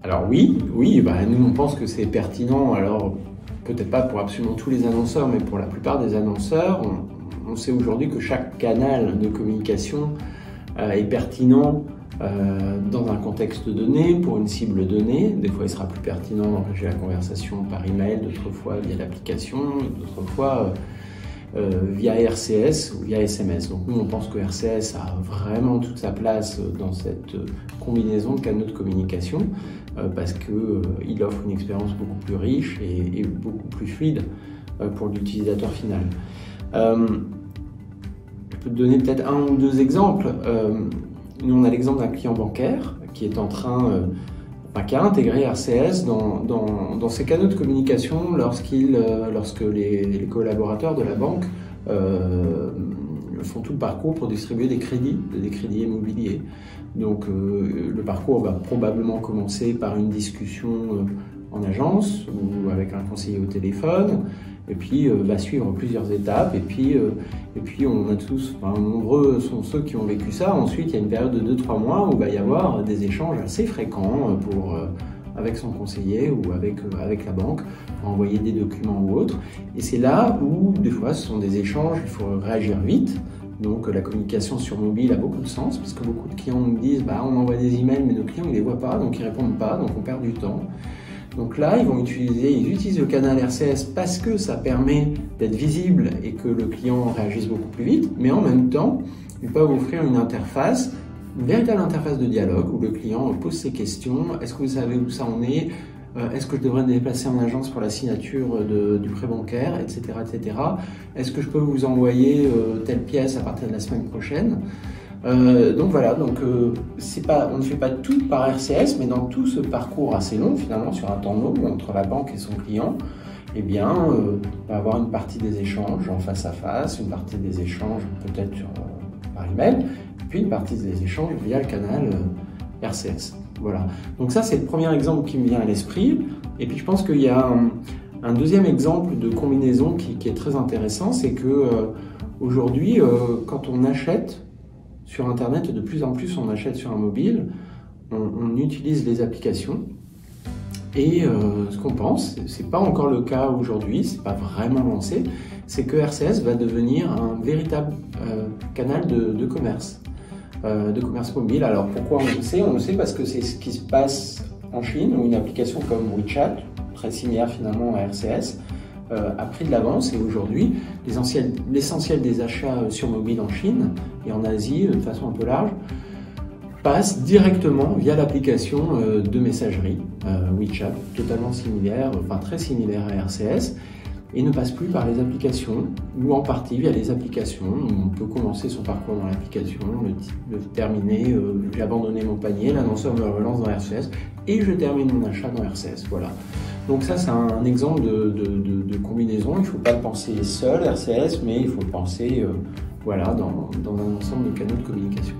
Alors oui, bah, nous on pense que c'est pertinent, alors peut-être pas pour absolument tous les annonceurs, mais pour la plupart des annonceurs, on sait aujourd'hui que chaque canal de communication est pertinent dans un contexte donné, pour une cible donnée. Des fois il sera plus pertinent d'engager la conversation par email, d'autres fois via l'application, d'autres fois via RCS ou via SMS. Donc nous on pense que RCS a vraiment toute sa place dans cette combinaison de canaux de communication parce qu'il offre une expérience beaucoup plus riche et beaucoup plus fluide pour l'utilisateur final. Je peux te donner peut-être un ou deux exemples. Nous on a l'exemple d'un client bancaire qui est en train qui a intégré RCS dans ses canaux de communication lorsque les collaborateurs de la banque font tout le parcours pour distribuer des crédits immobiliers. Donc le parcours va probablement commencer par une discussion en agence ou avec un conseiller au téléphone, et puis va suivre plusieurs étapes, et puis on a tous, nombreux sont ceux qui ont vécu ça. Ensuite il y a une période de 2-3 mois où il va y avoir des échanges assez fréquents avec son conseiller ou avec la banque pour envoyer des documents ou autres. Et c'est là où des fois ce sont des échanges, il faut réagir vite. Donc la communication sur mobile a beaucoup de sens, parce que beaucoup de clients nous disent on envoie des emails mais nos clients ils les voient pas, donc ils répondent pas, donc on perd du temps. Donc là ils utilisent le canal RCS parce que ça permet d'être visible et que le client réagisse beaucoup plus vite, mais en même temps ils peuvent offrir une véritable interface de dialogue où le client pose ses questions. Est-ce que vous savez où ça en est? Est-ce que je devrais me déplacer en agence pour la signature du prêt bancaire, etc., etc. Est-ce que je peux vous envoyer telle pièce à partir de la semaine prochaine? Donc voilà, on ne fait pas tout par RCS, mais dans tout ce parcours assez long, finalement, sur un temps long entre la banque et son client, on va avoir une partie des échanges en face à face, une partie des échanges peut-être par email, puis une partie des échanges via le canal RCS. Voilà. Donc ça, c'est le premier exemple qui me vient à l'esprit. Et puis je pense qu'il y a un deuxième exemple de combinaison qui est très intéressant, c'est que aujourd'hui, quand on achète sur Internet, et de plus en plus on achète sur un mobile, on utilise les applications. Et ce qu'on pense, c'est pas encore le cas aujourd'hui, c'est pas vraiment lancé, c'est que RCS va devenir un véritable canal de commerce mobile. Alors pourquoi on le sait? On le sait parce que c'est ce qui se passe en Chine, où une application comme WeChat, très similaire finalement à RCS, a pris de l'avance, et aujourd'hui l'essentiel des achats sur mobile en Chine et en Asie de façon un peu large passe directement via l'application de messagerie WeChat, totalement similaire, très similaire à RCS, et ne passe plus par les applications, ou en partie via les applications. On peut commencer son parcours dans l'application, le terminer, j'ai abandonné mon panier, l'annonceur me relance dans RCS, et je termine mon achat dans RCS. Voilà. Donc ça, c'est un exemple de combinaison. Il ne faut pas le penser seul, RCS, mais il faut le penser dans un ensemble de canaux de communication.